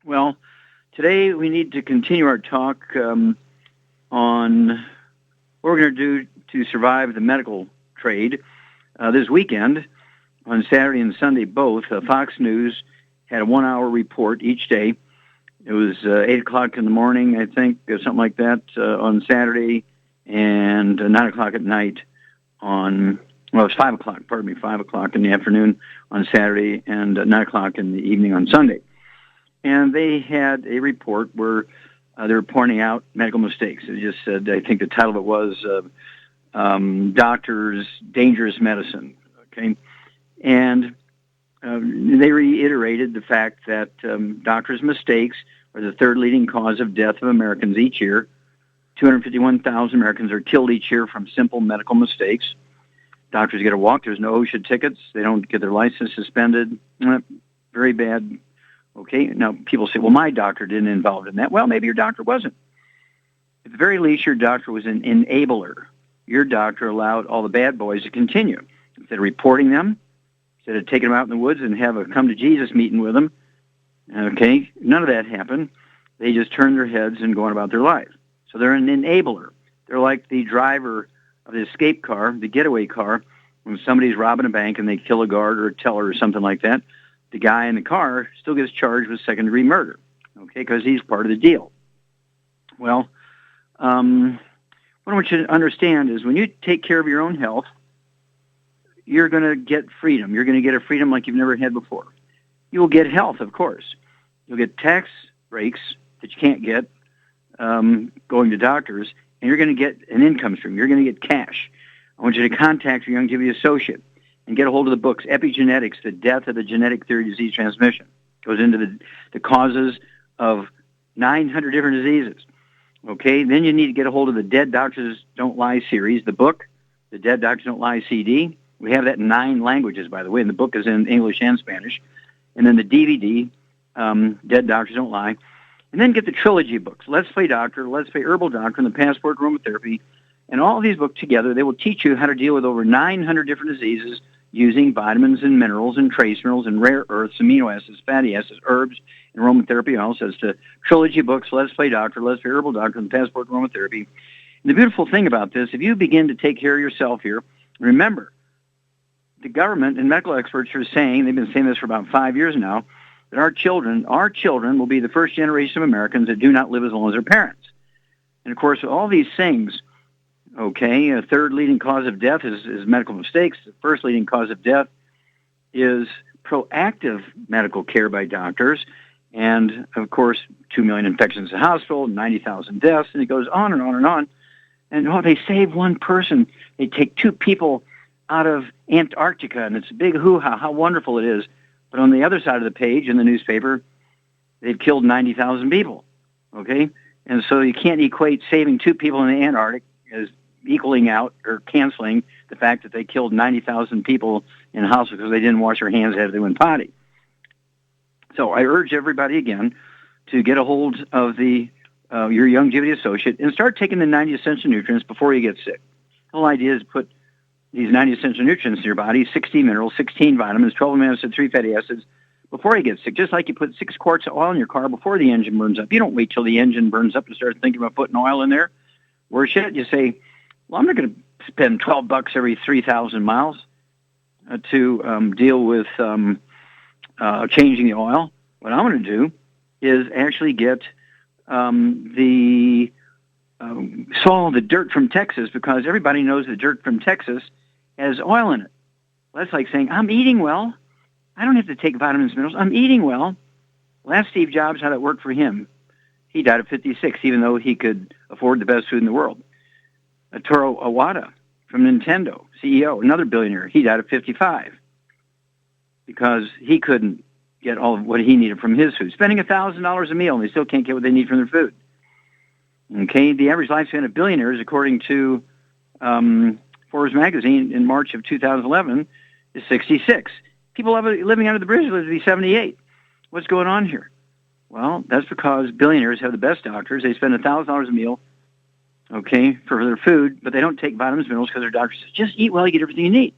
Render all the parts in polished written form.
Well, today we need to continue our talk on what we're going to do to survive the medical trade. This weekend, on Saturday and Sunday both, Fox News had a 1-hour report each day. It was 8 o'clock in the morning, I think, something like that, on Saturday, and 9 o'clock at night on, well, it was 5 o'clock, 5 o'clock in the afternoon on Saturday, and 9 o'clock in the evening on Sunday. And they had a report where they were pointing out medical mistakes. It just said, I think the title of it was Doctors' Dangerous Medicine, okay? And they reiterated the fact that doctors' mistakes are the third leading cause of death of Americans each year. 251,000 Americans are killed each year from simple medical mistakes. Doctors get a walk. There's no OSHA tickets. They don't get their license suspended. Very bad. Okay, now people say, well, my doctor didn't involve in that. Well, maybe your doctor wasn't. At the very least, your doctor was an enabler. Your doctor allowed all the bad boys to continue. Instead of reporting them, instead of taking them out in the woods and have a come-to-Jesus meeting with them, okay, none of that happened. They just turn their heads and go on about their life. So they're an enabler. They're like the driver of the escape car, the getaway car, when somebody's robbing a bank and they kill a guard or a teller or something like that. The guy in the car still gets charged with second-degree murder, okay, because he's part of the deal. Well, what I want you to understand is when you take care of your own health, you're going to get freedom. You're going to get a freedom like you've never had before. You will get health, of course. You'll get tax breaks that you can't get going to doctors, and you're going to get an income stream. You're going to get cash. I want you to contact your Youngevity associate and get a hold of the books, Epigenetics, The Death of the Genetic Theory of Disease Transmission. It goes into the causes of 900 different diseases. Okay, then you need to get a hold of the Dead Doctors Don't Lie series, the book, the Dead Doctors Don't Lie CD. We have that in 9 languages, by the way, and the book is in English and Spanish. And then the DVD, Dead Doctors Don't Lie. And then get the trilogy books, Let's Play Doctor, Let's Play Herbal Doctor, and the Passport Aromatherapy. And all of these books together, they will teach you how to deal with over 900 different diseases using vitamins and minerals and trace minerals and rare earths, amino acids, fatty acids, herbs, and aromatherapy oils. As to trilogy books, Let's Play Doctor, Let's Play Herbal Doctor, and Passport Aromatherapy. And the beautiful thing about this, if you begin to take care of yourself here, remember, the government and medical experts are saying, they've been saying this for about 5 years now, that our children will be the first generation of Americans that do not live as long as their parents. And of course, all these things, okay, a third leading cause of death is medical mistakes. The first leading cause of death is proactive medical care by doctors. And, of course, 2 million infections in the hospital, 90,000 deaths, and it goes on and on and on. And, they save one person. They take 2 people out of Antarctica, and it's a big hoo-ha, how wonderful it is. But on the other side of the page in the newspaper, they've killed 90,000 people, okay? And so you can't equate saving 2 people in the Antarctic as equaling out or canceling the fact that they killed 90,000 people in a hospital because they didn't wash their hands after they went potty. So I urge everybody again to get a hold of your Youngevity associate and start taking the 90 essential nutrients before you get sick. The whole idea is to put these 90 essential nutrients in your body, 16 minerals, 16 vitamins, 12 amino acids, 3 fatty acids, before you get sick. Just like you put 6 quarts of oil in your car before the engine burns up. You don't wait till the engine burns up to start thinking about putting oil in there. Worse yet, you say, well, I'm not going to spend $12 every 3,000 miles to deal with changing the oil. What I'm going to do is actually get the dirt from Texas, because everybody knows the dirt from Texas has oil in it. Well, that's like saying, I'm eating well. I don't have to take vitamins and minerals. I'm eating well. Well, ask Steve Jobs how that worked for him. He died at 56, even though he could afford the best food in the world. Toru Iwata from Nintendo, CEO, another billionaire, he died at 55 because he couldn't get all of what he needed from his food. Spending $1,000 a meal, and they still can't get what they need from their food. Okay, the average lifespan of billionaires, according to Forbes magazine in March of 2011, is 66. People living under the bridge live to be 78. What's going on here? Well, that's because billionaires have the best doctors. They spend $1,000 a meal, okay, for their food, but they don't take vitamins, minerals, because their doctor says, just eat well, you get everything you need.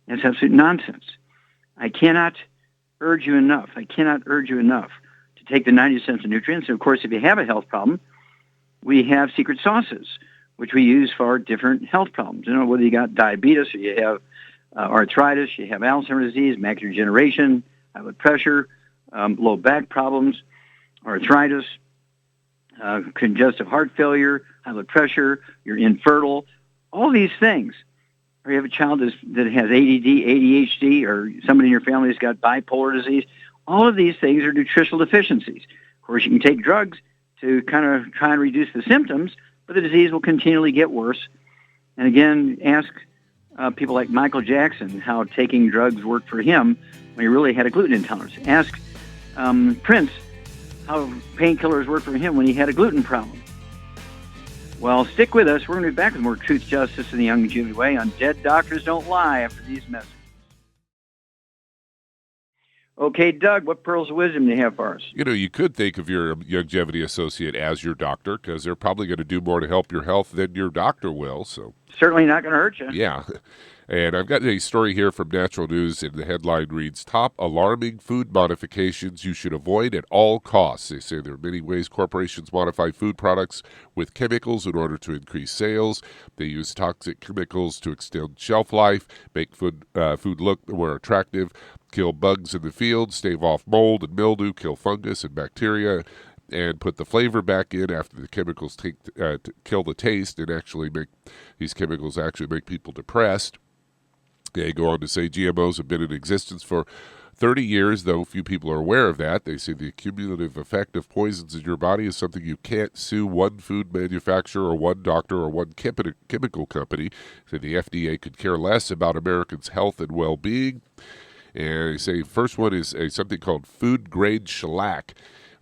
That's absolute nonsense. I cannot urge you enough to to take the 90 essential nutrients. And of course, if you have a health problem, we have secret sauces, which we use for different health problems. Whether you got diabetes or you have arthritis, you have Alzheimer's disease, macular degeneration, high blood pressure, low back problems, arthritis, congestive heart failure, high blood pressure, you're infertile, all these things. Or you have a child that has ADD, ADHD, or somebody in your family has got bipolar disease. All of these things are nutritional deficiencies. Of course, you can take drugs to kind of try and reduce the symptoms, but the disease will continually get worse. And again, ask people like Michael Jackson how taking drugs worked for him when he really had a gluten intolerance. Ask Prince how painkillers worked for him when he had a gluten problem. Well, stick with us. We're going to be back with more Truth, Justice, and the Young and Jubilee Way on Dead Doctors Don't Lie after these messages. Okay, Doug, what pearls of wisdom do you have for us? You could think of your longevity associate as your doctor because they're probably going to do more to help your health than your doctor will. So certainly not going to hurt you. Yeah. And I've got a story here from Natural News, and the headline reads, Top Alarming Food Modifications You Should Avoid at All Costs. They say there are many ways corporations modify food products with chemicals in order to increase sales. They use toxic chemicals to extend shelf life, make food look more attractive, kill bugs in the field, stave off mold and mildew, kill fungus and bacteria, and put the flavor back in after the chemicals kill the taste, and these chemicals actually make people depressed. They go on to say GMOs have been in existence for 30 years, though few people are aware of that. They say the cumulative effect of poisons in your body is something you can't sue one food manufacturer or one doctor or one chemical company. They say the FDA could care less about Americans' health and well-being. And they say first one is something called food-grade shellac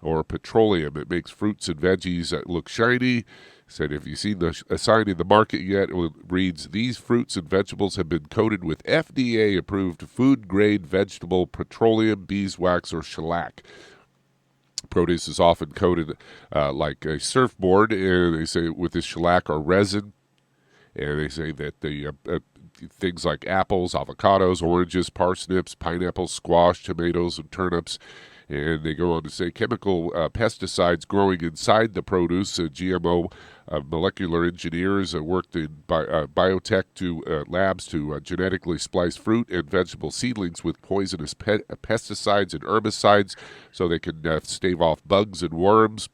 or petroleum. It makes fruits and veggies look shiny. Said if you've seen the sign in the market yet, it reads, these fruits and vegetables have been coated with FDA-approved food-grade vegetable petroleum, beeswax, or shellac. Produce is often coated like a surfboard, and they say with this shellac or resin. And they say that the things like apples, avocados, oranges, parsnips, pineapples, squash, tomatoes, and turnips. And they go on to say chemical pesticides growing inside the produce. GMO molecular engineers worked in biotech labs to genetically splice fruit and vegetable seedlings with poisonous pesticides and herbicides so they can stave off bugs and worms.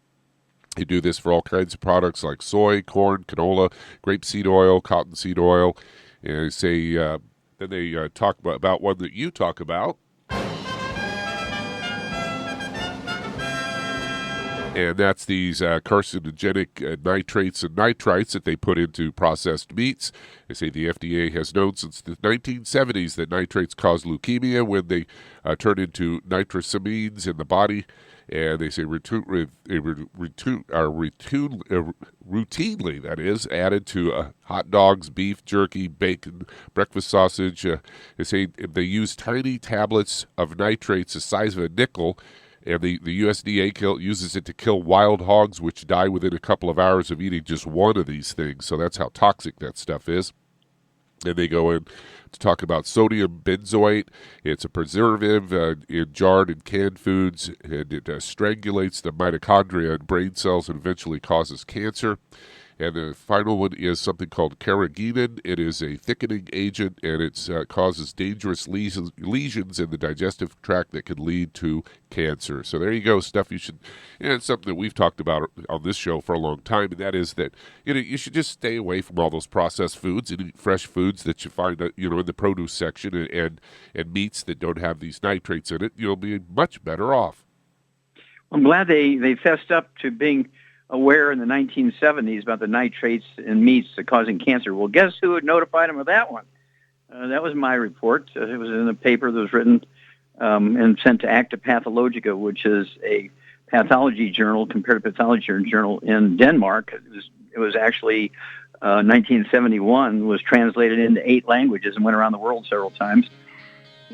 They do this for all kinds of products like soy, corn, canola, grapeseed oil, cottonseed oil. And they say then they talk about one that you talk about. And that's these carcinogenic nitrates and nitrites that they put into processed meats. They say the FDA has known since the 1970s that nitrates cause leukemia when they turn into nitrosamines in the body. And they say routinely, that is, added to hot dogs, beef, jerky, bacon, breakfast sausage. They say they use tiny tablets of nitrates the size of a nickel. And the USDA uses it to kill wild hogs, which die within a couple of hours of eating just one of these things. So that's how toxic that stuff is. And they go in to talk about sodium benzoate. It's a preservative in jarred and canned foods, and it strangulates the mitochondria in brain cells and eventually causes cancer. And the final one is something called carrageenan. It is a thickening agent, and it causes dangerous lesions in the digestive tract that can lead to cancer. So there you go, stuff you should, and it's something that we've talked about on this show for a long time, and that is that you should just stay away from all those processed foods and eat fresh foods that you find in the produce section and meats that don't have these nitrates in it. You'll be much better off. I'm glad they fessed up to being aware in the 1970s about the nitrates in meats causing cancer. Well, guess who had notified them of that one? That was my report. It was in a paper that was written and sent to Acta Pathologica, which is a pathology journal, comparative pathology journal in Denmark. It was actually 1971, was translated into 8 languages and went around the world several times.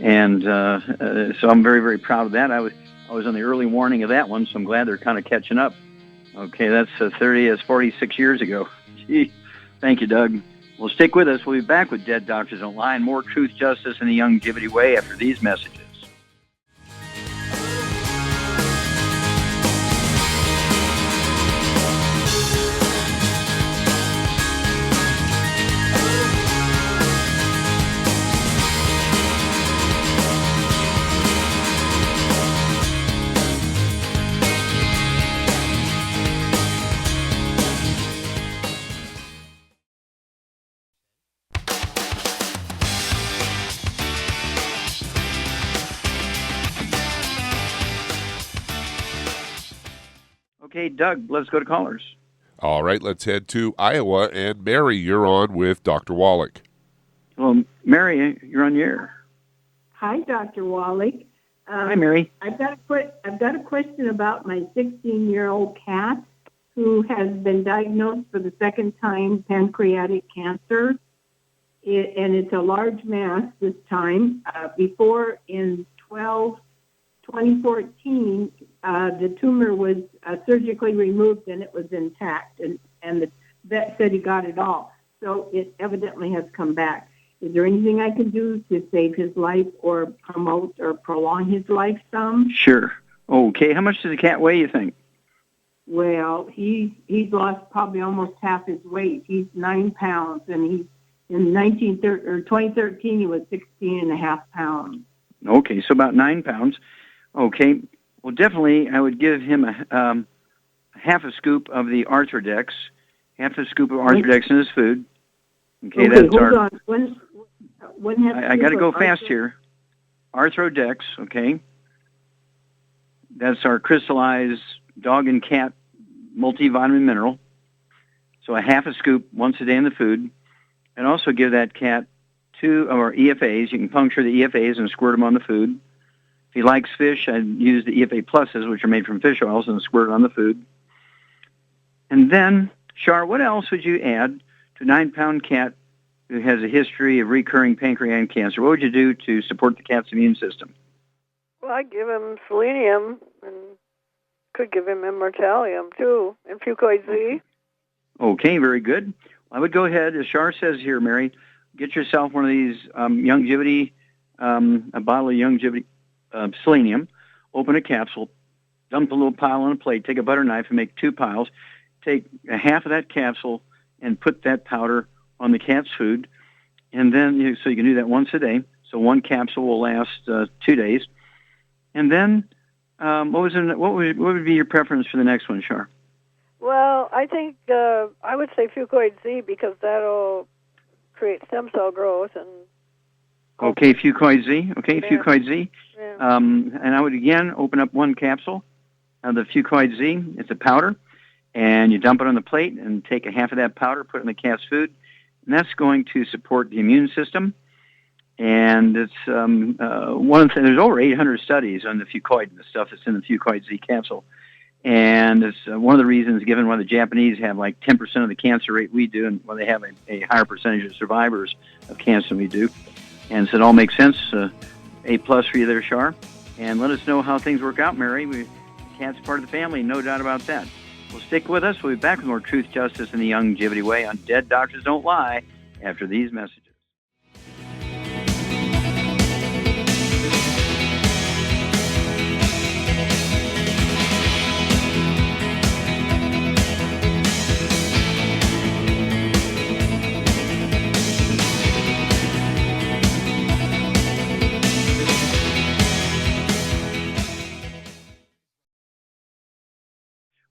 And so I'm very, very proud of that. I was on the early warning of that one, so I'm glad they're kind of catching up. Okay, that's 46 years ago. Gee, thank you, Doug. Well, stick with us. We'll be back with Dead Doctors Don't Lie and more Truth, Justice, and the Young Jibbity Way after these messages. Okay, Doug, let's go to callers. All right, let's head to Iowa. And Mary, you're on with Dr. Wallach. Well, Mary, you're on the air. Hi, Dr. Wallach. Hi, Mary. I've got a question about my 16-year-old cat who has been diagnosed for the second time pancreatic cancer. And it's a large mass this time. Before, in 2014, the tumor was surgically removed and it was intact. And the vet said he got it all. So it evidently has come back. Is there anything I can do to save his life or promote or prolong his life some? Sure. Okay, how much does the cat weigh, you think? Well, he's lost probably almost half his weight. He's 9 pounds, and in 2013 he was 16 and a half pounds. Okay, so about 9 pounds. Okay, well, definitely I would give him a half a scoop of the Arthrodex, half a scoop of Arthrodex in his food. Okay, that's hold our... on. I got to go fast here. Arthrodex, okay. That's our crystallized dog and cat multivitamin mineral. So a half a scoop once a day in the food. And also give that cat 2 of our EFAs. You can puncture the EFAs and squirt them on the food. If he likes fish, I'd use the EFA pluses, which are made from fish oils, and squirt it on the food. And then, Shar, what else would you add to a 9-pound cat who has a history of recurring pancreatic cancer? What would you do to support the cat's immune system? Well, I'd give him selenium and could give him immortalium, too, and fucoid Z. Okay, very good. I would go ahead, as Shar says here, Mary, get yourself one of these Youngevity, a bottle of Youngevity selenium, open a capsule, dump a little pile on a plate, take a butter knife and make 2 piles, take a half of that capsule and put that powder on the cat's food, and then so you can do that once a day. So 1 capsule will last 2 days, and then what would be your preference for the next one, Shar? Well, I think I would say fucoid Z because that'll create stem cell growth and. Okay, fucoid Z. Okay, yeah. Fucoid Z. Yeah. And I would again open up 1 capsule of the fucoid Z. It's a powder, and you dump it on the plate and take a half of that powder, put it in the cat's food. And that's going to support the immune system. And it's there's over 800 studies on the fucoid and the stuff that's in the fucoid Z capsule. And it's one of the reasons given why the Japanese have like 10% of the cancer rate we do, and why they have a higher percentage of survivors of cancer than we do. And so it all makes sense. A+ for you there, Shar. And let us know how things work out, Mary. The cat's part of the family, no doubt about that. Well, stick with us. We'll be back with more Truth, Justice, and the Youngevity Way on Dead Doctors Don't Lie after these messages.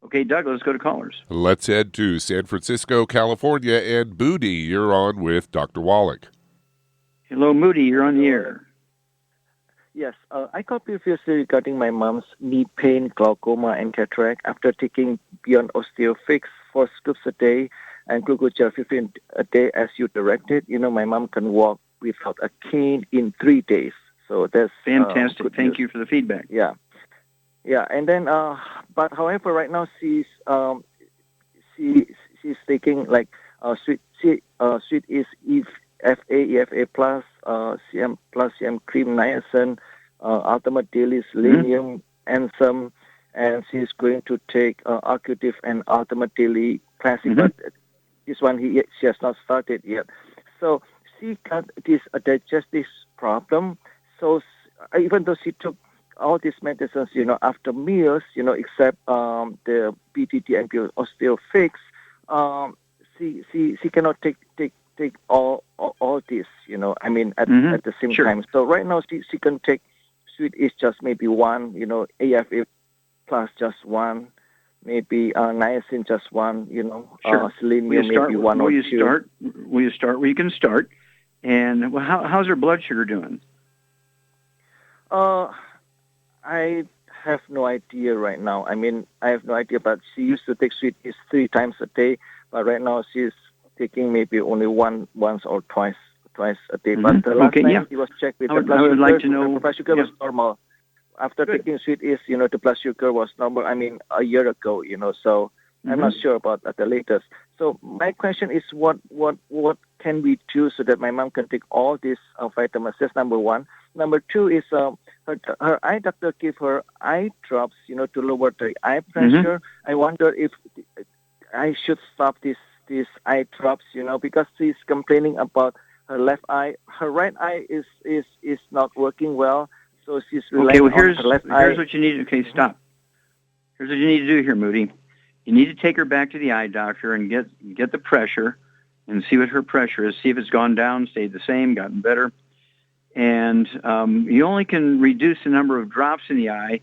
Okay, Doug, let's go to callers. Let's head to San Francisco, California. And Moody, you're on with Dr. Wallach. Hello, Moody, you're on the air. Yes, I called previously regarding my mom's knee pain, glaucoma, and cataract after taking Beyond Osteofix 4 scoops a day and glucogel 15 a day as you directed. My mom can walk without a cane in 3 days. So that's fantastic. Thank you for the feedback. Yeah. Yeah, and then, but however, right now she's taking like sweet is EFA plus CM plus CM cream niacin, ultimate daily selenium, and some, and she's going to take Arcutive and ultimate daily classic, but this one she has not started yet. So she got this digestive problem. So even though she took all these medicines, after meals, except the BTT and Osteofix, she cannot take all this, at the same time. So right now she can take sweet is just maybe 1, AFA plus just 1, maybe niacin just 1, selenium maybe 1 or 2. Will you start where you can start? And how's her blood sugar doing? have no idea right now. I mean, I have no idea, but she used to take sweet is 3 times a day, but right now she's taking maybe only once or twice a day. But the last time he was checked with the blood sugar, like to know, the blood sugar was normal. After taking sweet is, the blood sugar was normal, I mean, a year ago, so I'm not sure about the latest. So my question is, what can we do so that my mom can take all these vitamins? That's number one. Number two is her eye doctor gave her eye drops, to lower the eye pressure. I wonder if I should stop these eye drops, because she's complaining about her left eye. Her right eye is not working well, so she's relying on her left eye. Here's what you need. Okay, stop. Here's what you need to do here, Moody. You need to take her back to the eye doctor and get the pressure and see what her pressure is. See if it's gone down, stayed the same, gotten better. And you only can reduce the number of drops in the eye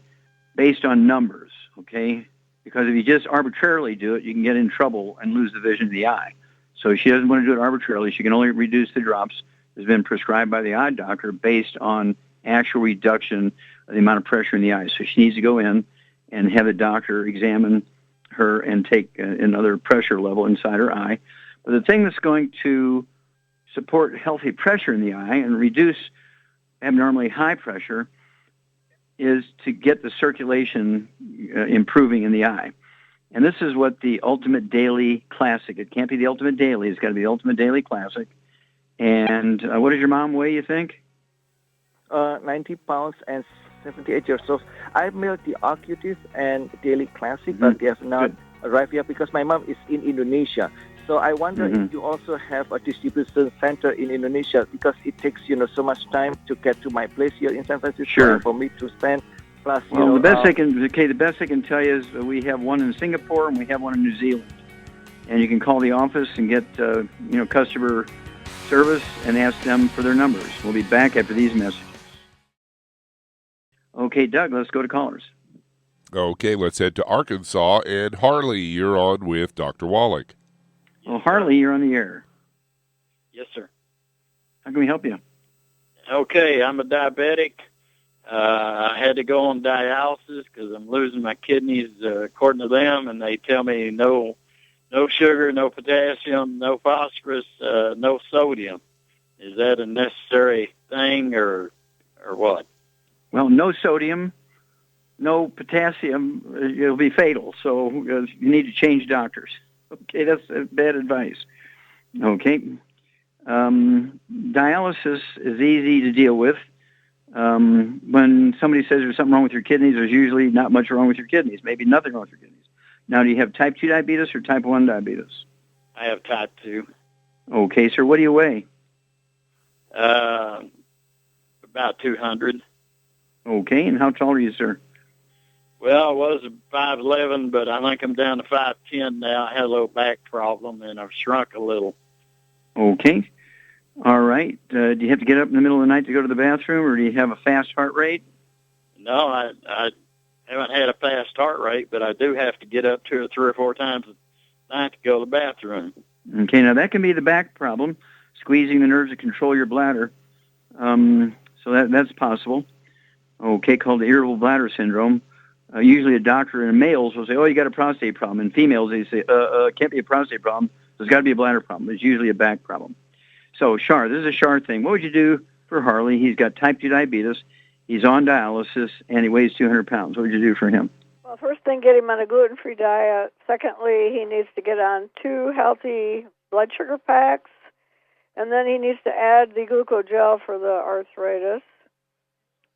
based on numbers, okay? Because if you just arbitrarily do it, you can get in trouble and lose the vision of the eye. So she doesn't want to do it arbitrarily. She can only reduce the drops that's been prescribed by the eye doctor based on actual reduction of the amount of pressure in the eye. So she needs to go in and have the doctor examine her and take another pressure level inside her eye. But the thing that's going to support healthy pressure in the eye and reduce abnormally high pressure is to get the circulation improving in the eye. And this is what the Ultimate Daily Classic, it can't be the Ultimate Daily, it's got to be the Ultimate Daily Classic. And what does your mom weigh, you think? 90 pounds and 78 years old. I've mailed the Arcutis and Daily Classic, but they have not arrived yet because my mom is in Indonesia. So I wonder if you also have a distribution center in Indonesia, because it takes, so much time to get to my place here in San Francisco for me to spend. Plus, the best I can tell you is we have one in Singapore and we have one in New Zealand. And you can call the office and get, customer service and ask them for their numbers. We'll be back after these messages. Okay, Doug, let's go to callers. Okay, let's head to Arkansas. And Harley, you're on with Dr. Wallach. Well, Harley, you're on the air. Yes, sir. How can we help you? Okay, I'm a diabetic. I had to go on dialysis because I'm losing my kidneys, according to them, and they tell me no sugar, no potassium, no phosphorus, no sodium. Is that a necessary thing or what? Well, no sodium, no potassium, it'll be fatal. So you need to change doctors. Okay, that's bad advice. Okay. Dialysis is easy to deal with. When somebody says there's something wrong with your kidneys, there's usually not much wrong with your kidneys, maybe nothing wrong with your kidneys. Now, do you have type 2 diabetes or type 1 diabetes? I have type 2. Okay, sir, what do you weigh? About 200. Okay, and how tall are you, sir? Well, I was 5'11", but I think I'm down to 5'10" now. I had a little back problem, and I've shrunk a little. Okay. All right. Do you have to get up in the middle of the night to go to the bathroom, or do you have a fast heart rate? No, I haven't had a fast heart rate, but I do have to get up 2 or 3 or 4 times a night to go to the bathroom. Okay, now that can be the back problem, squeezing the nerves to control your bladder. So that's possible. Okay, called the irritable bladder syndrome. Usually a doctor in males will say, oh, you got a prostate problem. In females, they say, it can't be a prostate problem. There's got to be a bladder problem. It's usually a back problem. So, Shar, this is a Shar thing. What would you do for Harley? He's got type 2 diabetes. He's on dialysis, and he weighs 200 pounds. What would you do for him? Well, first thing, get him on a gluten-free diet. Secondly, he needs to get on 2 healthy blood sugar packs. And then he needs to add the glucogel for the arthritis.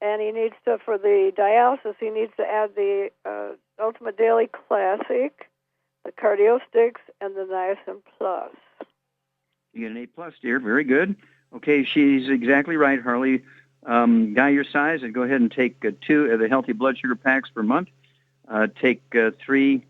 And he needs to, for the dialysis, he needs to add the Ultimate Daily Classic, the Cardio Sticks, and the Niacin Plus. You get an A+, dear. Very good. Okay, she's exactly right, Harley. Guy your size, and go ahead and take 2 of the healthy blood sugar packs per month. Take 3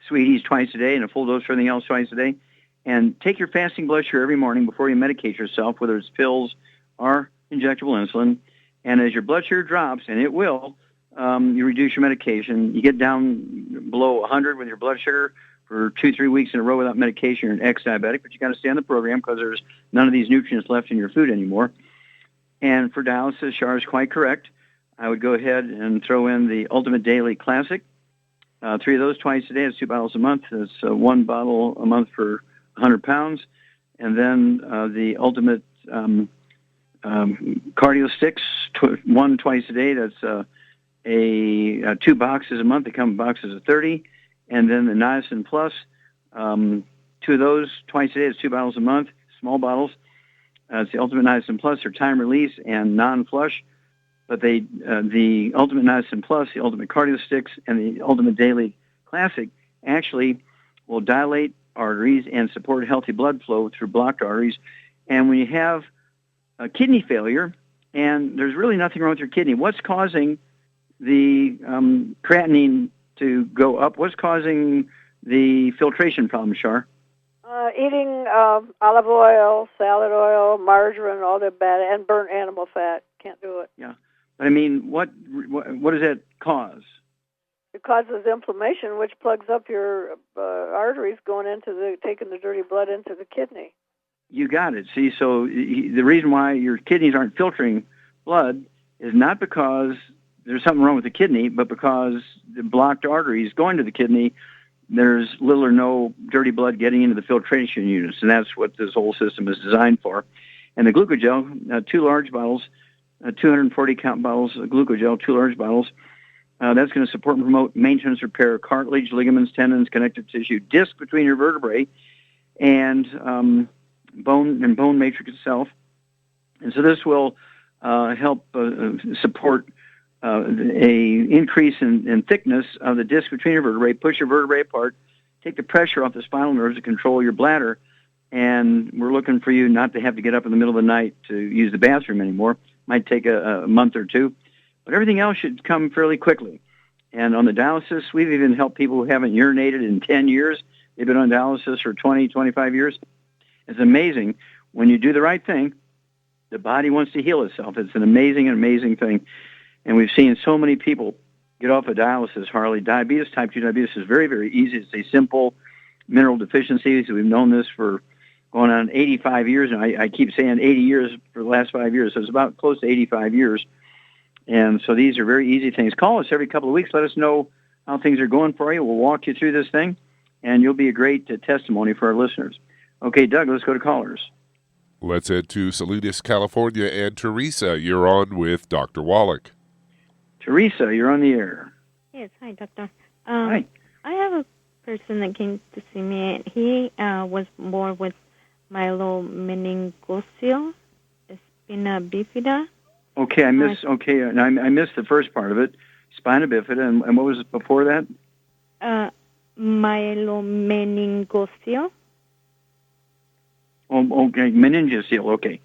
Sweeties twice a day and a full dose for everything else twice a day. And take your fasting blood sugar every morning before you medicate yourself, whether it's pills or injectable insulin. And as your blood sugar drops, and it will, you reduce your medication. You get down below 100 with your blood sugar for 2-3 weeks in a row without medication. You're an ex-diabetic, but you got to stay on the program because there's none of these nutrients left in your food anymore. And for dialysis, Shar is quite correct. I would go ahead and throw in the Ultimate Daily Classic. 3 of those twice a day. It's 2 bottles a month. It's 1 bottle a month for 100 pounds. And then the Ultimate Cardio Sticks, 1 twice a day. That's 2 boxes a month. They come in boxes of 30. And then the Niacin Plus, 2 of those twice a day. It's 2 bottles a month, small bottles. It's the Ultimate Niacin Plus. They're time release and non-flush. But the Ultimate Niacin Plus, the Ultimate Cardio Sticks, and the Ultimate Daily Classic actually will dilate arteries and support healthy blood flow through blocked arteries. And when you have a kidney failure, and there's really nothing wrong with your kidney, what's causing the creatinine to go up? What's causing the filtration problem, Shar? Eating olive oil, salad oil, margarine, all that bad, and burnt animal fat. Can't do it. Yeah. But I mean, what does that cause? It causes inflammation, which plugs up your arteries going into taking the dirty blood into the kidney. You got it. See, so the reason why your kidneys aren't filtering blood is not because there's something wrong with the kidney, but because the blocked arteries going to the kidney, there's little or no dirty blood getting into the filtration units, and that's what this whole system is designed for. And the glucogel, 2 large bottles, 240-count bottles of glucogel, 2 large bottles. That's going to support and promote maintenance, repair, cartilage, ligaments, tendons, connective tissue, disc between your vertebrae, and bone matrix itself. And so this will help support a increase in thickness of the disc between your vertebrae, push your vertebrae apart, take the pressure off the spinal nerves to control your bladder. And we're looking for you not to have to get up in the middle of the night to use the bathroom anymore. Might take a month or 2, but everything else should come fairly quickly. And on the dialysis, we've even helped people who haven't urinated in 10 years. They've been on dialysis for 20, 25 years. It's amazing. When you do the right thing, the body wants to heal itself. It's an amazing thing. And we've seen so many people get off of dialysis, Harley. Diabetes, type 2 diabetes is very, very easy. It's a simple mineral deficiency. So we've known this for going on 85 years, and I keep saying 80 years for the last 5 years, so it's about close to 85 years. And so these are very easy things. Call us every couple of weeks. Let us know how things are going for you. We'll walk you through this thing, and you'll be a great testimony for our listeners. Okay, Doug, let's go to callers. Let's head to Salinas, California, and Teresa, you're on with Dr. Wallach. Teresa, you're on the air. Yes, hi, Doctor. Hi. I have a person that came to see me. He was born with myelomeningocele, spina bifida. Okay, I missed the first part of it. Spina bifida, and what was it before that? Myelomeningocele. Oh, okay, meningocele, okay.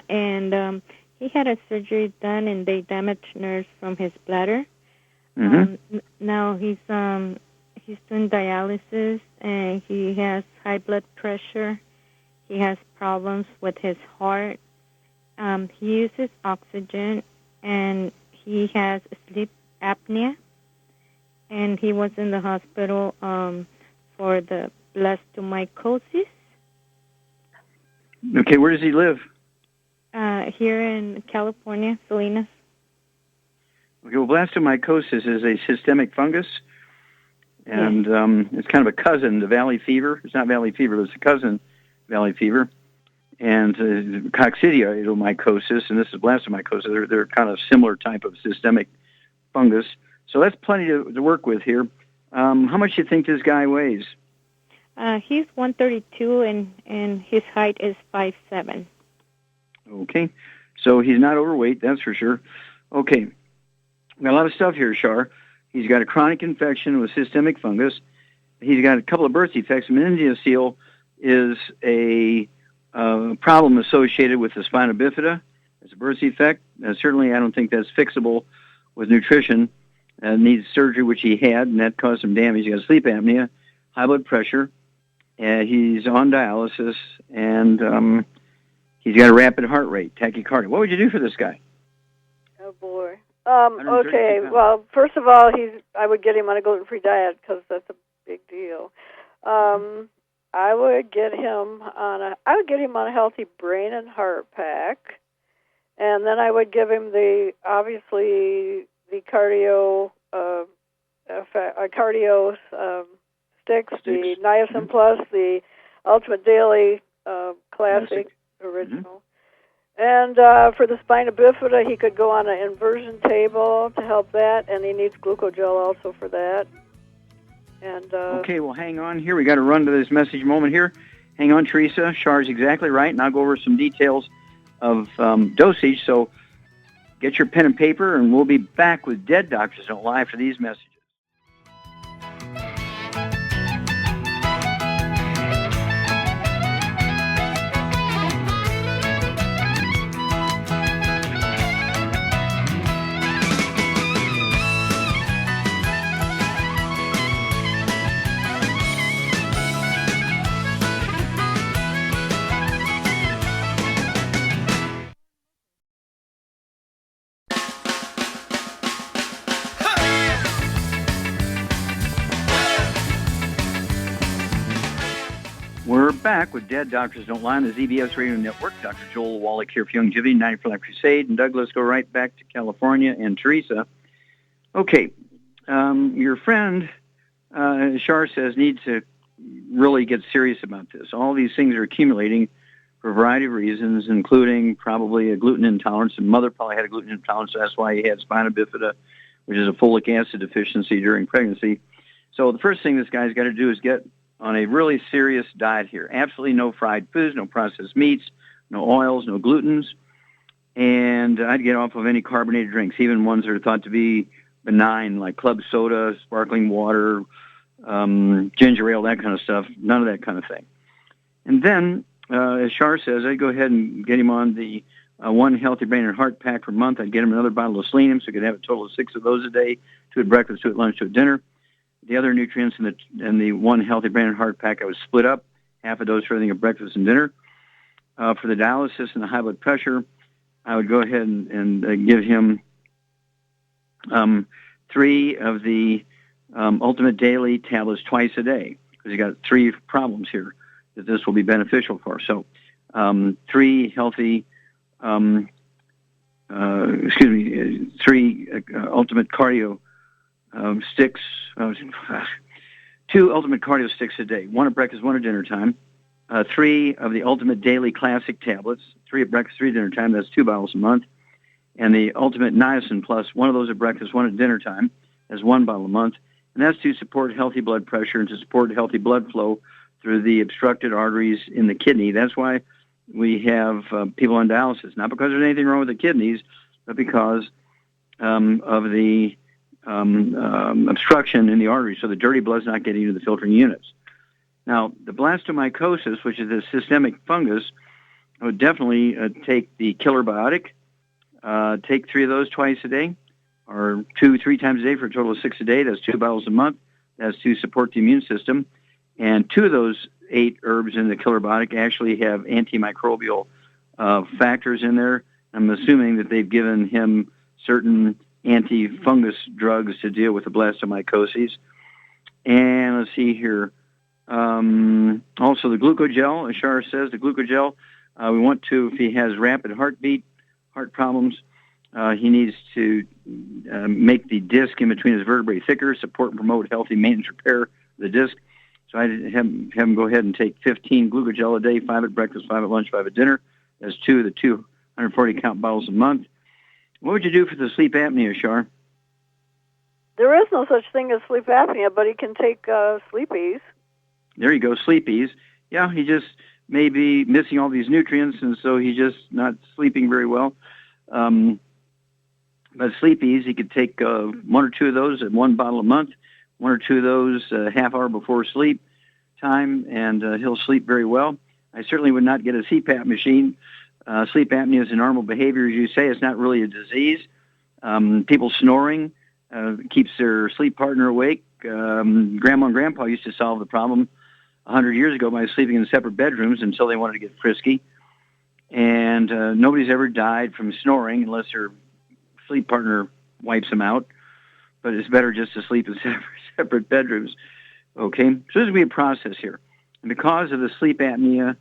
And he had a surgery done, and they damaged nerves from his bladder. Mm-hmm. Now he's doing dialysis, and he has high blood pressure. He has problems with his heart. He uses oxygen, and he has sleep apnea. And he was in the hospital for the blastomycosis. Okay, where does he live? Here in California, Salinas. Okay, well, blastomycosis is a systemic fungus, and it's kind of a cousin to valley fever. It's not valley fever, but it's a cousin valley fever. And coccidioidomycosis, and this is blastomycosis. They're kind of similar type of systemic fungus. So that's plenty to work with here. How much do you think this guy weighs? He's 132, and his height is 5'7". Okay, so he's not overweight, that's for sure. Okay, we got a lot of stuff here, Shar. He's got a chronic infection with systemic fungus. He's got a couple of birth defects. Meningocele is a problem associated with the spina bifida. It's a birth defect. Certainly, I don't think that's fixable with nutrition. Needs surgery, which he had, and that caused some damage. He got sleep apnea, high blood pressure. He's on dialysis, and he's got a rapid heart rate, tachycardia. What would you do for this guy? Oh, boy. Okay, well, first of all, I would get him on a gluten-free diet because that's a big deal. I would get him on a healthy brain and heart pack, And then I would give him the cardio sticks, the Niacin Plus, the Ultimate Daily Classic Original. And for the spina bifida, he could go on an inversion table to help that, and he needs glucogel also for that. And okay, well, hang on here. We got to run to this message moment here. Hang on, Teresa. Char's exactly right, and I'll go over some details of dosage. So get your pen and paper, and we'll be back with Dead Doctors Don't Lie for these messages. We're back with Dead Doctors Don't Lie on the ZBS Radio Network. Dr. Joel Wallach here for Youngevity, 94 Life Crusade. And Doug, let's go right back to California and Teresa. Okay, your friend, Char says, needs to really get serious about this. All these things are accumulating for a variety of reasons, including probably a gluten intolerance. And mother probably had a gluten intolerance, so that's why he had spina bifida, which is a folic acid deficiency during pregnancy. So the first thing this guy's got to do is get on a really serious diet here. Absolutely no fried foods, no processed meats, no oils, no glutens. And I'd get off of any carbonated drinks, even ones that are thought to be benign, like club soda, sparkling water, ginger ale, that kind of stuff. None of that kind of thing. And then, as Char says, I'd go ahead and get him on the one healthy brain and heart pack per month. I'd get him another bottle of selenium, so he could have a total of 6 of those a day, 2 at breakfast, 2 at lunch, 2 at dinner. The other nutrients in the one healthy brain and heart pack, I would split up, half a dose for everything at breakfast and dinner. For the dialysis and the high blood pressure, I would go ahead and give him 3 of the Ultimate Daily tablets twice a day, because you got 3 problems here that this will be beneficial for. So 3 healthy, 3 Ultimate Cardio sticks, 2 Ultimate Cardio sticks a day, 1 at breakfast, 1 at dinner time, 3 of the Ultimate Daily Classic tablets, 3 at breakfast, 3 at dinner time, that's 2 bottles a month, and the Ultimate Niacin Plus, 1 of those at breakfast, 1 at dinner time, that's 1 bottle a month, and that's to support healthy blood pressure and to support healthy blood flow through the obstructed arteries in the kidney. That's why we have people on dialysis, not because there's anything wrong with the kidneys, but because of the obstruction in the arteries, so the dirty blood's not getting into the filtering units. Now, the blastomycosis, which is a systemic fungus, I would definitely take the killer biotic, take 3 of those twice a day, or 2-3 times a day for a total of 6 a day. That's 2 bottles a month. That's to support the immune system. And 2 of those 8 herbs in the killer biotic actually have antimicrobial factors in there. I'm assuming that they've given him certain anti-fungus drugs to deal with the blastomycoses. And let's see here. Also, the glucogel, as Shar says, the glucogel, we want to, if he has rapid heartbeat, heart problems, he needs to make the disc in between his vertebrae thicker, support and promote healthy maintenance repair of the disc. So I'd have him go ahead and take 15 glucogel a day, 5 at breakfast, 5 at lunch, 5 at dinner. That's 2 of the 240 count bottles a month. What would you do for the sleep apnea, Char? There is no such thing as sleep apnea, but he can take sleepies. There you go, sleepies. Yeah, he just may be missing all these nutrients, and so he's just not sleeping very well. But sleepies, he could take 1 or 2 of those at 1 bottle a month, 1 or 2 of those half hour before sleep time, and he'll sleep very well. I certainly would not get a CPAP machine. Sleep apnea is a normal behavior, as you say. It's not really a disease. People snoring keeps their sleep partner awake. Grandma and Grandpa used to solve the problem 100 years ago by sleeping in separate bedrooms until they wanted to get frisky. And nobody's ever died from snoring unless their sleep partner wipes them out. But it's better just to sleep in separate bedrooms. Okay? So there's going to be a process here. And because of the sleep apnea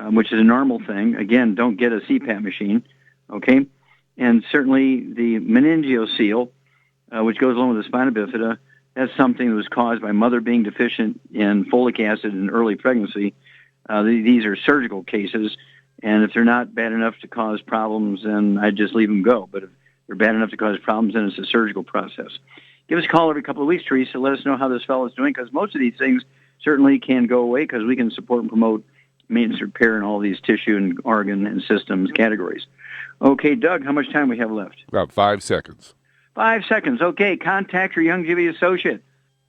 which is a normal thing. Again, don't get a CPAP machine, okay? And certainly the meningeocele, which goes along with the spina bifida, that's something that was caused by mother being deficient in folic acid in early pregnancy. These are surgical cases, and if they're not bad enough to cause problems, then I'd just leave them go. But if they're bad enough to cause problems, then it's a surgical process. Give us a call every couple of weeks, Teresa. Let us know how this fellow is doing, because most of these things certainly can go away because we can support and promote maintenance, repair, and all these tissue and organ and systems categories. Okay, Doug, how much time we have left? About 5 seconds. 5 seconds. Okay, contact your Youngevity associate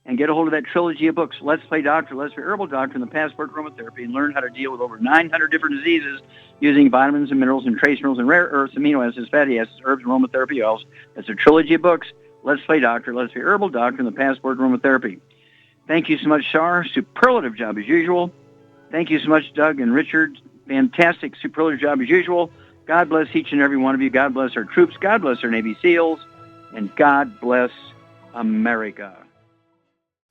and get a hold of that trilogy of books, Let's Play Doctor, Let's Play Herbal Doctor, and the Passport Aromatherapy, and learn how to deal with over 900 different diseases using vitamins and minerals and trace minerals and rare earths, amino acids, fatty acids, herbs, and aromatherapy oils. That's a trilogy of books, Let's Play Doctor, Let's Play Herbal Doctor, and the Passport Aromatherapy. Thank you so much, Shar. Superlative job as usual. Thank you so much, Doug and Richard. Fantastic, superlative job as usual. God bless each and every one of you. God bless our troops. God bless our Navy SEALs. And God bless America.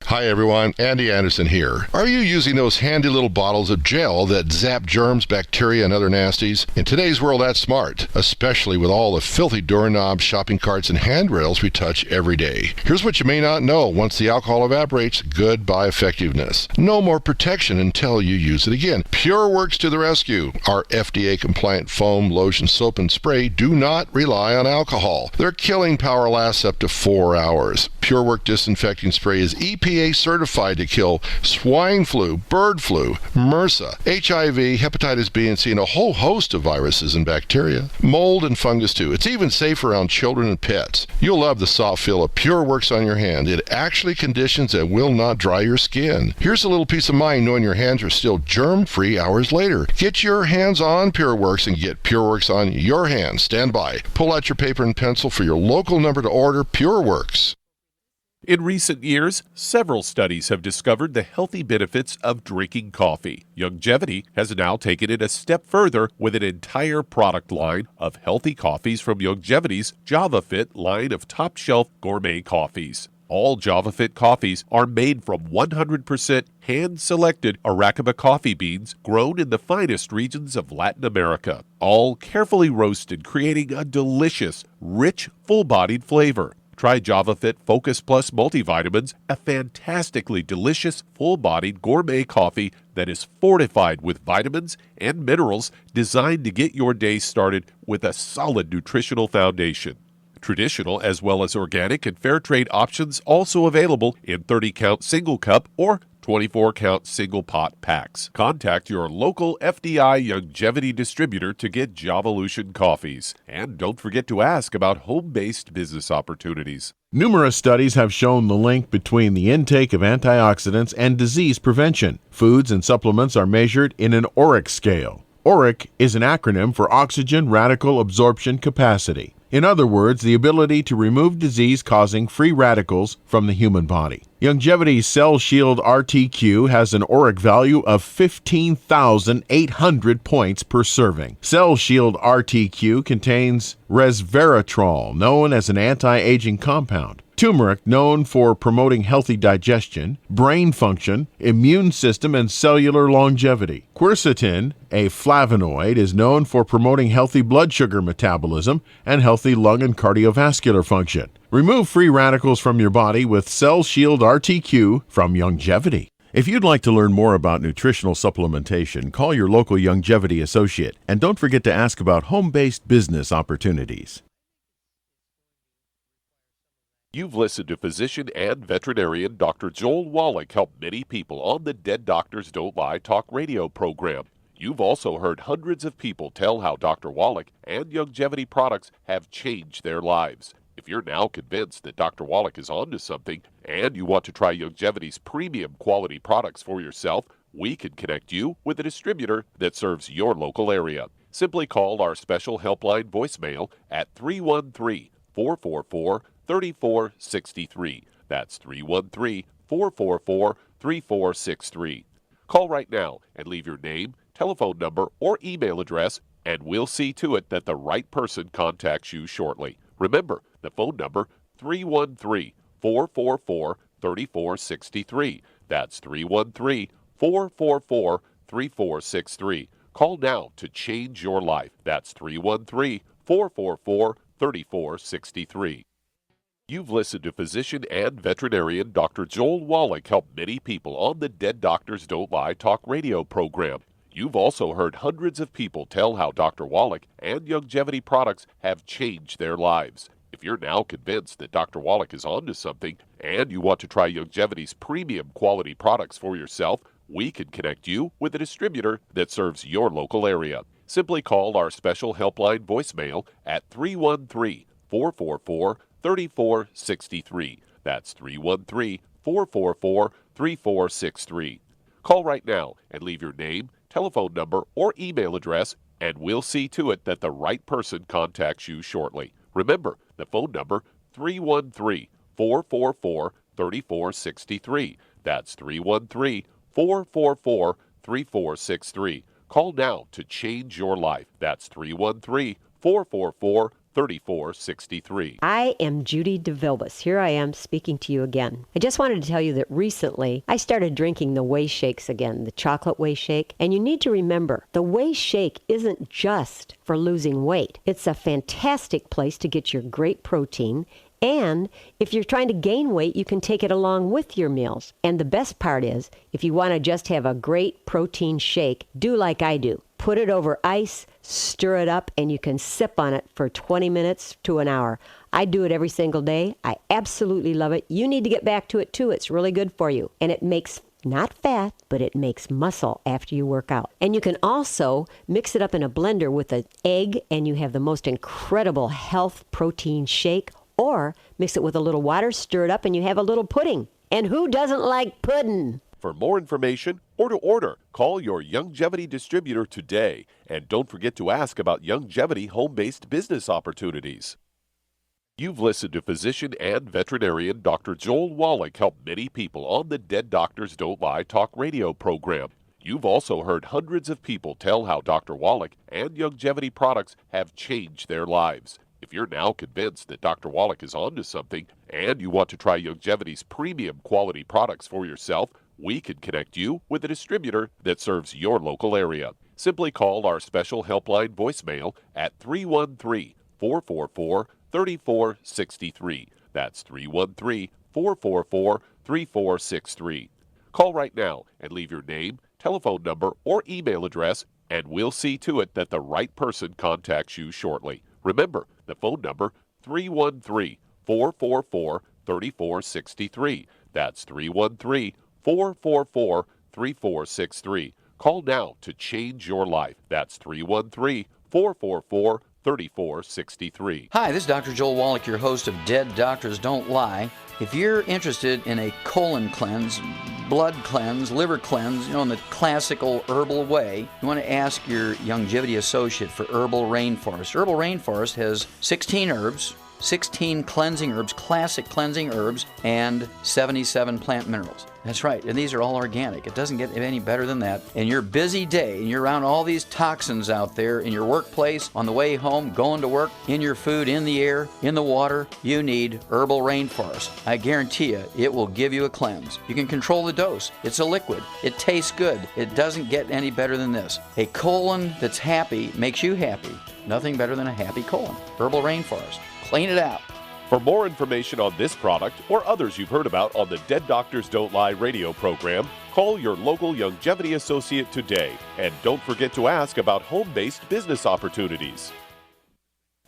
Hi everyone, Andy Anderson here. Are you using those handy little bottles of gel that zap germs, bacteria, and other nasties? In today's world, that's smart, especially with all the filthy doorknobs, shopping carts, and handrails we touch every day. Here's what you may not know. Once the alcohol evaporates, goodbye effectiveness. No more protection until you use it again. PureWorks to the rescue. Our FDA-compliant foam, lotion, soap, and spray do not rely on alcohol. Their killing power lasts up to 4 hours. PureWorks disinfecting spray is EPA certified to kill swine flu, bird flu, MRSA, HIV, hepatitis B and C, and a whole host of viruses and bacteria. Mold and fungus too. It's even safe around children and pets. You'll love the soft feel of PureWorks on your hand. It actually conditions and will not dry your skin. Here's a little peace of mind knowing your hands are still germ-free hours later. Get your hands on PureWorks and get PureWorks on your hands. Stand by. Pull out your paper and pencil for your local number to order PureWorks. In recent years, several studies have discovered the healthy benefits of drinking coffee. Youngevity has now taken it a step further with an entire product line of healthy coffees from Youngevity's JavaFit line of top-shelf gourmet coffees. All JavaFit coffees are made from 100% hand-selected Arabica coffee beans grown in the finest regions of Latin America, all carefully roasted, creating a delicious, rich, full-bodied flavor. Try JavaFit Focus Plus multivitamins, a fantastically delicious, full-bodied gourmet coffee that is fortified with vitamins and minerals designed to get your day started with a solid nutritional foundation. Traditional as well as organic and fair trade options also available in 30-count single cup or 24-count single pot packs. Contact your local FDI Youngevity distributor to get Javalution coffees. And don't forget to ask about home-based business opportunities. Numerous studies have shown the link between the intake of antioxidants and disease prevention. Foods and supplements are measured in an ORAC scale. ORAC is an acronym for Oxygen Radical Absorption Capacity. In other words, the ability to remove disease-causing free radicals from the human body. Youngevity's Cell Shield RTQ has an ORAC value of 15,800 points per serving. Cell Shield RTQ contains resveratrol, known as an anti-aging compound. Turmeric, known for promoting healthy digestion, brain function, immune system, and cellular longevity. Quercetin, a flavonoid, is known for promoting healthy blood sugar metabolism and healthy lung and cardiovascular function. Remove free radicals from your body with Cell Shield RTQ from Youngevity. If you'd like to learn more about nutritional supplementation, call your local Youngevity associate, and don't forget to ask about home-based business opportunities. You've listened to physician and veterinarian Dr. Joel Wallach help many people on the Dead Doctors Don't Lie talk radio program. You've also heard hundreds of people tell how Dr. Wallach and Youngevity products have changed their lives. If you're now convinced that Dr. Wallach is onto something and you want to try Youngevity's premium quality products for yourself, we can connect you with a distributor that serves your local area. Simply call our special helpline voicemail at 313-444-3463. That's 313-444-3463. Call right now and leave your name, telephone number, or email address, and we'll see to it that the right person contacts you shortly. Remember, the phone number, 313-444-3463. That's 313-444-3463. Call now to change your life. That's 313-444-3463. You've listened to physician and veterinarian Dr. Joel Wallach help many people on the Dead Doctors Don't Lie talk radio program. You've also heard hundreds of people tell how Dr. Wallach and Youngevity products have changed their lives. If you're now convinced that Dr. Wallach is onto something and you want to try Youngevity's premium quality products for yourself, we can connect you with a distributor that serves your local area. Simply call our special helpline voicemail at 313-444-3463. That's 313-444-3463. Call right now and leave your name, telephone number, or email address, and we'll see to it that the right person contacts you shortly. Remember, the phone number, 313-444-3463. That's 313-444-3463. Call now to change your life. That's 313-444-3463. I am Judy DeVilbus. Here I am speaking to you again. I just wanted to tell you that recently I started drinking the Whey Shakes again, the chocolate Whey Shake. And you need to remember, the Whey Shake isn't just for losing weight. It's a fantastic place to get your great protein. And if you're trying to gain weight, you can take it along with your meals. And the best part is, if you want to just have a great protein shake, do like I do. Put it over ice, stir it up, and you can sip on it for 20 minutes to an hour. I do it every single day. I absolutely love it. You need to get back to it too. It's really good for you. And it makes not fat, but it makes muscle after you work out. And you can also mix it up in a blender with an egg, and you have the most incredible health protein shake. Or mix it with a little water, stir it up, and you have a little pudding. And who doesn't like pudding? For more information or to order, call your Youngevity distributor today. And don't forget to ask about Youngevity home-based business opportunities. You've listened to physician and veterinarian Dr. Joel Wallach help many people on the Dead Doctors Don't Lie talk radio program. You've also heard hundreds of people tell how Dr. Wallach and Youngevity products have changed their lives. If you're now convinced that Dr. Wallach is onto something and you want to try Youngevity's premium quality products for yourself, we can connect you with a distributor that serves your local area. Simply call our special helpline voicemail at 313-444-3463. That's 313-444-3463. Call right now and leave your name, telephone number, or email address, and we'll see to it that the right person contacts you shortly. Remember, the phone number, 313-444-3463. That's 313-444-3463. Call now to change your life. That's 313-444-3463. Hi, this is Dr. Joel Wallach, your host of Dead Doctors Don't Lie. If you're interested in a colon cleanse, blood cleanse, liver cleanse, in the classical herbal way, you want to ask your Youngevity associate for Herbal Rainforest. Herbal Rainforest has 16 herbs, 16 cleansing herbs, classic cleansing herbs, and 77 plant minerals. That's right, and these are all organic. It doesn't get any better than that. In your busy day, and you're around all these toxins out there in your workplace, on the way home, going to work, in your food, in the air, in the water, you need Herbal Rainforest. I guarantee you, it will give you a cleanse. You can control the dose. It's a liquid. It tastes good. It doesn't get any better than this. A colon that's happy makes you happy. Nothing better than a happy colon. Herbal Rainforest. Clean it out. For more information on this product or others you've heard about on the Dead Doctors Don't Lie radio program, call your local Youngevity associate today. And don't forget to ask about home-based business opportunities.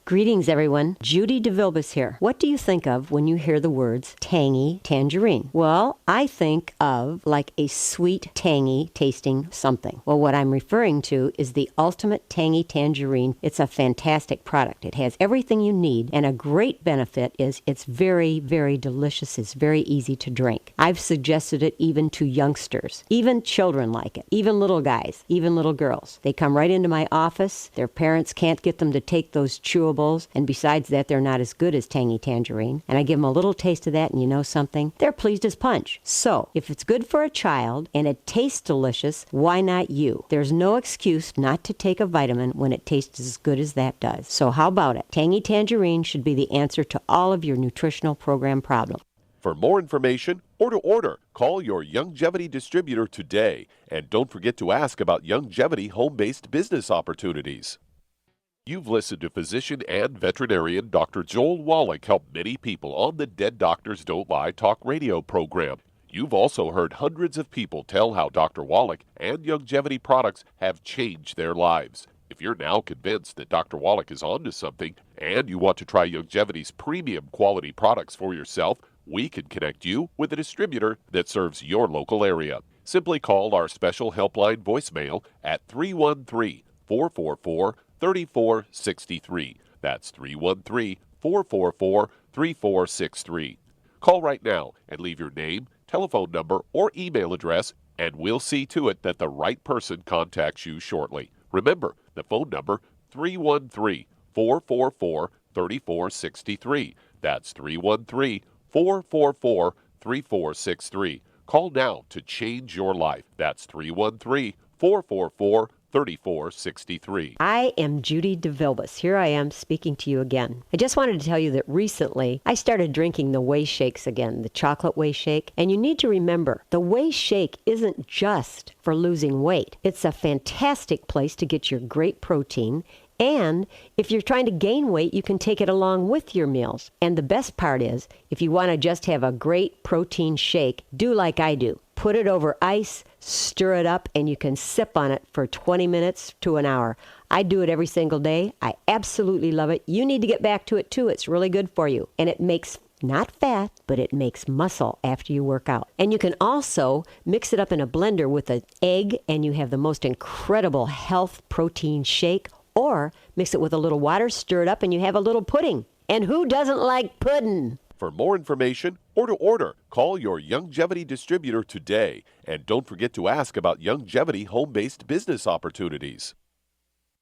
Greetings, everyone. Judy DeVilbus here. What do you think of when you hear the words tangy tangerine? Well, I think of like a sweet, tangy tasting something. Well, what I'm referring to is the Ultimate Tangy Tangerine. It's a fantastic product. It has everything you need, and a great benefit is it's very, very delicious. It's very easy to drink. I've suggested it even to youngsters. Even children like it. Even little guys. Even little girls. They come right into my office. Their parents can't get them to take those chewables. And besides that, they're not as good as Tangy Tangerine. And I give them a little taste of that, and you know something? They're pleased as punch. So, if it's good for a child and it tastes delicious, why not you? There's no excuse not to take a vitamin when it tastes as good as that does. So how about it? Tangy Tangerine should be the answer to all of your nutritional program problems. For more information or to order, call your Youngevity distributor today. And don't forget to ask about Youngevity home-based business opportunities. You've listened to physician and veterinarian Dr. Joel Wallach help many people on the Dead Doctors Don't Lie talk radio program. You've also heard hundreds of people tell how Dr. Wallach and Youngevity products have changed their lives. If you're now convinced that Dr. Wallach is onto something and you want to try Youngevity's premium quality products for yourself, we can connect you with a distributor that serves your local area. Simply call our special helpline voicemail at 313-444-3463. That's 313-444-3463. Call right now and leave your name, telephone number, or email address, and we'll see to it that the right person contacts you shortly. Remember, the phone number, 313-444-3463. That's 313-444-3463. Call now to change your life. That's 313-444-3463. I am Judy DeVilbus. Here I am speaking to you again. I just wanted to tell you that recently I started drinking the whey shakes again, the chocolate whey shake. And you need to remember, the whey shake isn't just for losing weight. It's a fantastic place to get your great protein. And if you're trying to gain weight, you can take it along with your meals. And the best part is, if you want to just have a great protein shake, do like I do. Put it over ice, stir it up, and you can sip on it for 20 minutes to an hour. I do it every single day. I absolutely love it. You need to get back to it too. It's really good for you. And it makes not fat, but it makes muscle after you work out. And you can also mix it up in a blender with an egg, and you have the most incredible health protein shake. Or mix it with a little water, stir it up, and you have a little pudding. And who doesn't like pudding? For more information or to order, call your Youngevity distributor today. And don't forget to ask about Youngevity home-based business opportunities.